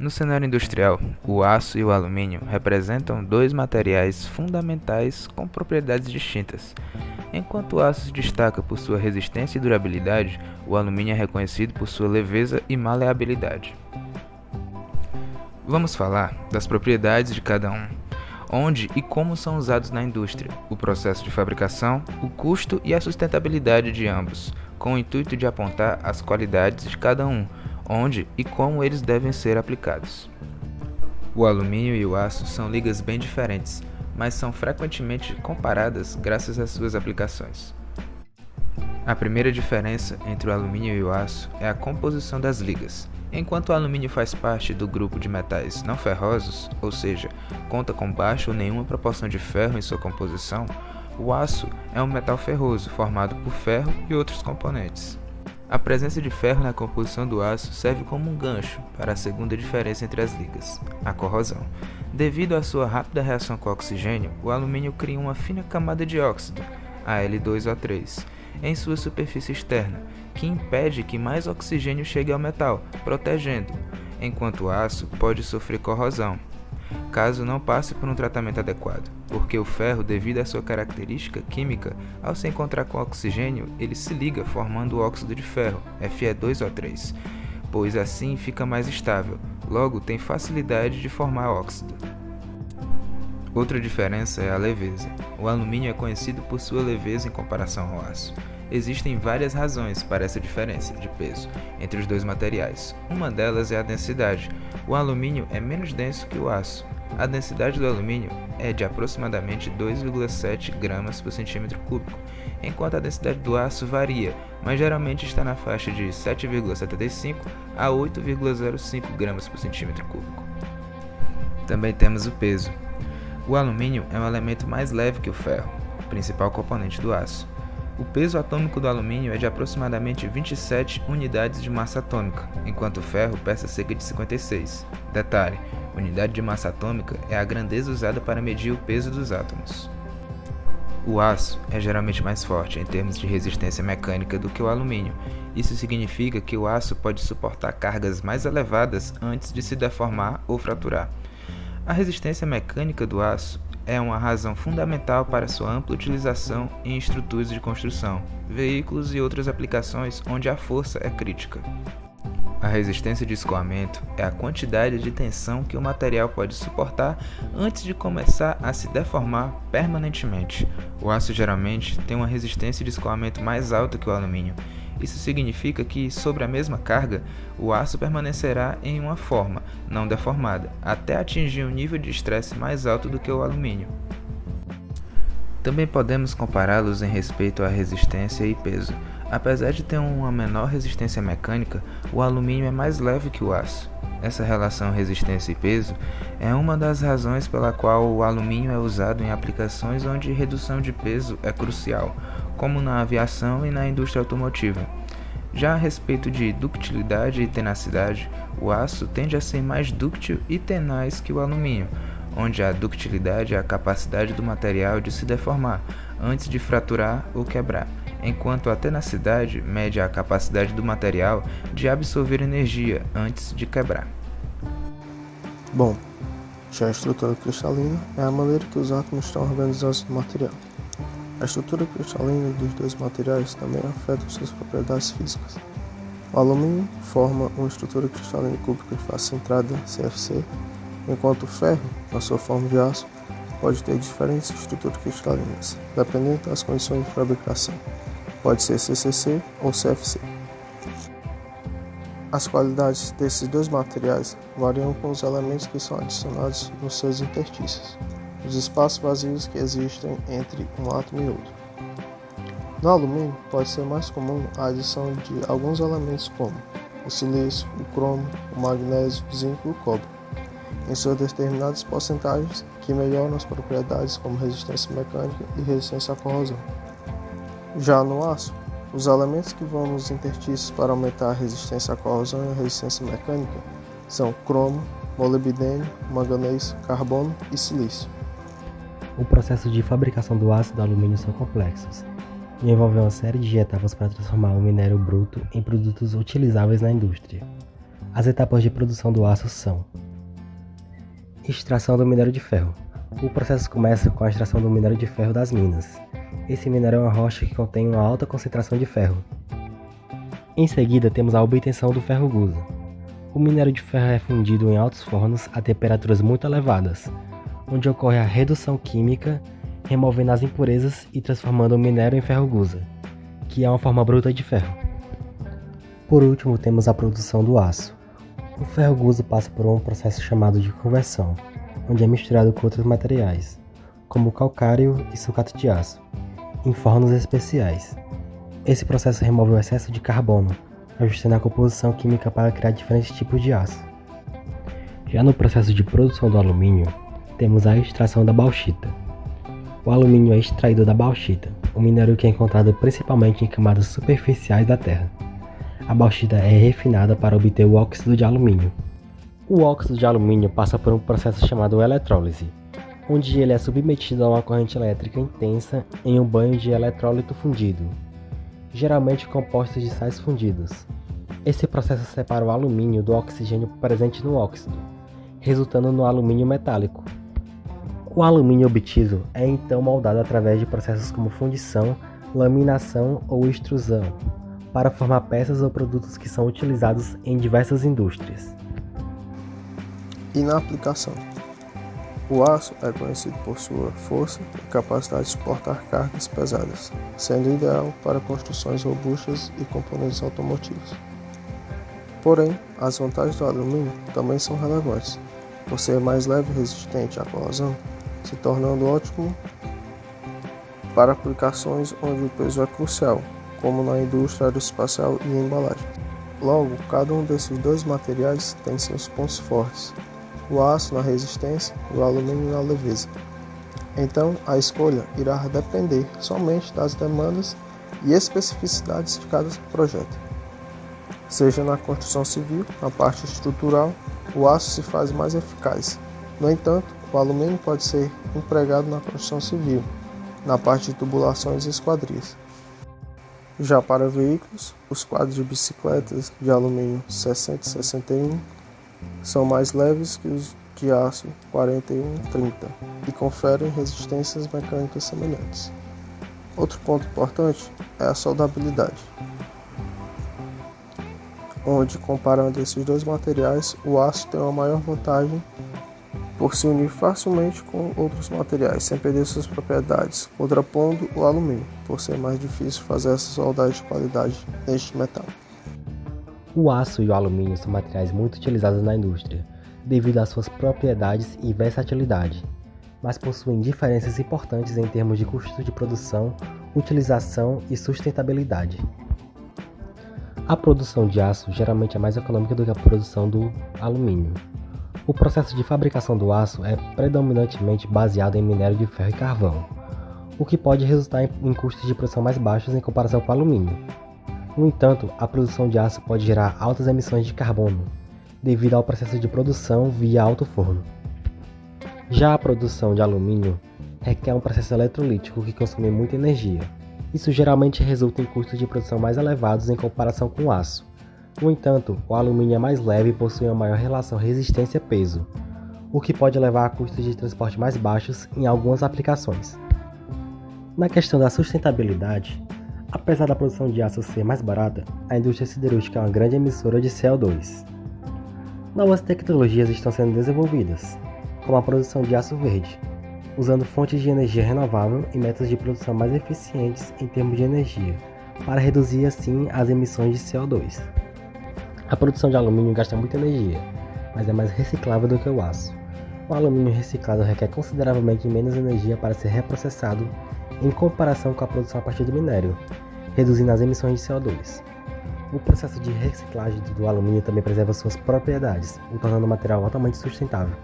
No cenário industrial, o aço e o alumínio representam dois materiais fundamentais com propriedades distintas. Enquanto o aço se destaca por sua resistência e durabilidade, o alumínio é reconhecido por sua leveza e maleabilidade. Vamos falar das propriedades de cada um, onde e como são usados na indústria, o processo de fabricação, o custo e a sustentabilidade de ambos, com o intuito de apontar as qualidades de cada um, onde e como eles devem ser aplicados. O alumínio e o aço são ligas bem diferentes, mas são frequentemente comparadas graças às suas aplicações. A primeira diferença entre o alumínio e o aço é a composição das ligas. Enquanto o alumínio faz parte do grupo de metais não ferrosos, ou seja, conta com baixa ou nenhuma proporção de ferro em sua composição, o aço é um metal ferroso formado por ferro e outros componentes. A presença de ferro na composição do aço serve como um gancho para a segunda diferença entre as ligas, a corrosão. Devido à sua rápida reação com o oxigênio, o alumínio cria uma fina camada de óxido, Al2O3, em sua superfície externa, que impede que mais oxigênio chegue ao metal, protegendo, enquanto o aço pode sofrer corrosão, caso não passe por um tratamento adequado, porque o ferro, devido à sua característica química, ao se encontrar com oxigênio, ele se liga formando o óxido de ferro, Fe2O3, pois assim fica mais estável, logo tem facilidade de formar óxido. Outra diferença é a leveza. O alumínio é conhecido por sua leveza em comparação ao aço. Existem várias razões para essa diferença de peso entre os dois materiais. Uma delas é a densidade. O alumínio é menos denso que o aço. A densidade do alumínio é de aproximadamente 2,7 gramas por centímetro cúbico, enquanto a densidade do aço varia, mas geralmente está na faixa de 7,75 a 8,05 gramas por centímetro cúbico. Também temos o peso. O alumínio é um elemento mais leve que o ferro, principal componente do aço. O peso atômico do alumínio é de aproximadamente 27 unidades de massa atômica, enquanto o ferro pesa cerca de 56. Detalhe: unidade de massa atômica é a grandeza usada para medir o peso dos átomos. O aço é geralmente mais forte em termos de resistência mecânica do que o alumínio. Isso significa que o aço pode suportar cargas mais elevadas antes de se deformar ou fraturar. A resistência mecânica do aço é uma razão fundamental para sua ampla utilização em estruturas de construção, veículos e outras aplicações onde a força é crítica. A resistência de escoamento é a quantidade de tensão que o material pode suportar antes de começar a se deformar permanentemente. O aço geralmente tem uma resistência de escoamento mais alta que o alumínio. Isso significa que, sobre a mesma carga, o aço permanecerá em uma forma, não deformada, até atingir um nível de estresse mais alto do que o alumínio. Também podemos compará-los em respeito à resistência e peso. Apesar de ter uma menor resistência mecânica, o alumínio é mais leve que o aço. Essa relação resistência e peso é uma das razões pela qual o alumínio é usado em aplicações onde redução de peso é crucial, como na aviação e na indústria automotiva. Já a respeito de ductilidade e tenacidade, o aço tende a ser mais dúctil e tenaz que o alumínio, onde a ductilidade é a capacidade do material de se deformar antes de fraturar ou quebrar, enquanto a tenacidade mede a capacidade do material de absorver energia antes de quebrar. Bom, já a estrutura cristalina é a maneira que os átomos estão organizados no material. A estrutura cristalina dos dois materiais também afeta suas propriedades físicas. O alumínio forma uma estrutura cristalina cúbica de face centrada, CFC, enquanto o ferro, na sua forma de aço, pode ter diferentes estruturas cristalinas, dependendo das condições de fabricação. Pode ser CCC ou CFC. As qualidades desses dois materiais variam com os elementos que são adicionados nos seus interstícios, os espaços vazios que existem entre um átomo e outro. No alumínio, pode ser mais comum a adição de alguns elementos como o silício, o cromo, o magnésio, o zinco e o cobre, em suas determinadas porcentagens que melhoram as propriedades como resistência mecânica e resistência à corrosão. Já no aço, os elementos que vão nos interstícios para aumentar a resistência à corrosão e a resistência mecânica são cromo, molibdênio, manganês, carbono e silício. O processo de fabricação do aço e do alumínio são complexos e envolvem uma série de etapas para transformar o minério bruto em produtos utilizáveis na indústria. As etapas de produção do aço são: extração do minério de ferro. O processo começa com a extração do minério de ferro das minas. Esse minério é uma rocha que contém uma alta concentração de ferro. Em seguida, temos a obtenção do ferro gusa. O minério de ferro é fundido em altos fornos a temperaturas muito elevadas, onde ocorre a redução química, removendo as impurezas e transformando o minério em ferro gusa, que é uma forma bruta de ferro. Por último, temos a produção do aço. O ferro gusa passa por um processo chamado de conversão, onde é misturado com outros materiais, como calcário e sucato de aço, em fornos especiais. Esse processo remove o excesso de carbono, ajustando a composição química para criar diferentes tipos de aço. Já no processo de produção do alumínio, temos a extração da bauxita. O alumínio é extraído da bauxita, um minério que é encontrado principalmente em camadas superficiais da Terra. A bauxita é refinada para obter o óxido de alumínio. O óxido de alumínio passa por um processo chamado eletrólise, onde ele é submetido a uma corrente elétrica intensa em um banho de eletrólito fundido, geralmente composto de sais fundidos. Esse processo separa o alumínio do oxigênio presente no óxido, resultando no alumínio metálico. O alumínio obtido é então moldado através de processos como fundição, laminação ou extrusão, para formar peças ou produtos que são utilizados em diversas indústrias. E na aplicação? O aço é conhecido por sua força e capacidade de suportar cargas pesadas, sendo ideal para construções robustas e componentes automotivos. Porém, as vantagens do alumínio também são relevantes, por ser mais leve e resistente à corrosão, se tornando ótimo para aplicações onde o peso é crucial, como na indústria aeroespacial e embalagem. Logo, cada um desses dois materiais tem seus pontos fortes, o aço na resistência e o alumínio na leveza. Então, a escolha irá depender somente das demandas e especificidades de cada projeto. Seja na construção civil, na parte estrutural, o aço se faz mais eficaz. No entanto, o alumínio pode ser empregado na construção civil, na parte de tubulações e esquadrias. Já para veículos, os quadros de bicicletas de alumínio 60 e 61 são mais leves que os de aço 41 e 30 e conferem resistências mecânicas semelhantes. Outro ponto importante é a soldabilidade, onde, comparando esses dois materiais, o aço tem uma maior vantagem por se unir facilmente com outros materiais, sem perder suas propriedades, contrapondo o alumínio, por ser mais difícil fazer essa soldagem de qualidade neste metal. O aço e o alumínio são materiais muito utilizados na indústria, devido às suas propriedades e versatilidade, mas possuem diferenças importantes em termos de custo de produção, utilização e sustentabilidade. A produção de aço geralmente é mais econômica do que a produção do alumínio. O processo de fabricação do aço é predominantemente baseado em minério de ferro e carvão, o que pode resultar em custos de produção mais baixos em comparação com o alumínio. No entanto, a produção de aço pode gerar altas emissões de carbono, devido ao processo de produção via alto forno. Já a produção de alumínio requer um processo eletrolítico que consome muita energia. Isso geralmente resulta em custos de produção mais elevados em comparação com o aço. No entanto, o alumínio é mais leve e possui uma maior relação resistência-peso, o que pode levar a custos de transporte mais baixos em algumas aplicações. Na questão da sustentabilidade, apesar da produção de aço ser mais barata, a indústria siderúrgica é uma grande emissora de CO2. Novas tecnologias estão sendo desenvolvidas, como a produção de aço verde, usando fontes de energia renovável e métodos de produção mais eficientes em termos de energia, para reduzir assim as emissões de CO2. A produção de alumínio gasta muita energia, mas é mais reciclável do que o aço. O alumínio reciclado requer consideravelmente menos energia para ser reprocessado em comparação com a produção a partir do minério, reduzindo as emissões de CO2. O processo de reciclagem do alumínio também preserva suas propriedades, o tornando o material altamente sustentável.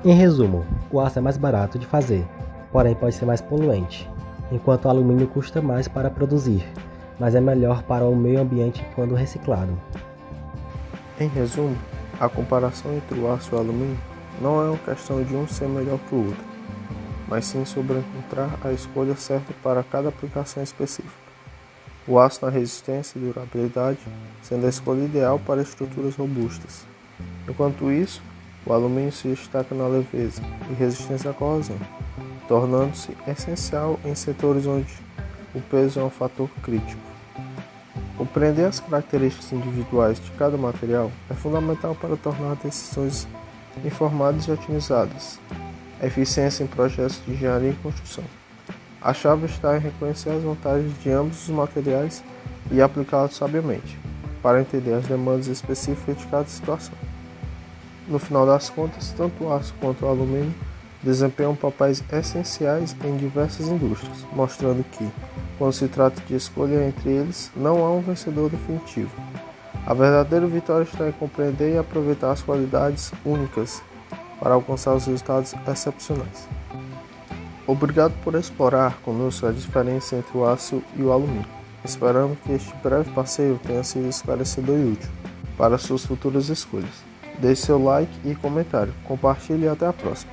Em resumo, o aço é mais barato de fazer, porém pode ser mais poluente, enquanto o alumínio custa mais para produzir, mas é melhor para o meio ambiente quando reciclado. Em resumo, a comparação entre o aço e o alumínio não é uma questão de um ser melhor que o outro, mas sim sobre encontrar a escolha certa para cada aplicação específica. O aço na resistência e durabilidade, sendo a escolha ideal para estruturas robustas. Enquanto isso, o alumínio se destaca na leveza e resistência à corrosão, tornando-se essencial em setores onde o peso é um fator crítico. Compreender as características individuais de cada material é fundamental para tornar decisões informadas e otimizadas. A eficiência em projetos de engenharia e construção. A chave está em reconhecer as vantagens de ambos os materiais e aplicá-los sabiamente, para entender as demandas específicas de cada situação. No final das contas, tanto o aço quanto o alumínio desempenham papéis essenciais em diversas indústrias, mostrando que, quando se trata de escolha entre eles, não há um vencedor definitivo. A verdadeira vitória está em compreender e aproveitar as qualidades únicas para alcançar os resultados excepcionais. Obrigado por explorar conosco a diferença entre o aço e o alumínio. Esperamos que este breve passeio tenha sido esclarecedor e útil para suas futuras escolhas. Deixe seu like e comentário, compartilhe e até a próxima.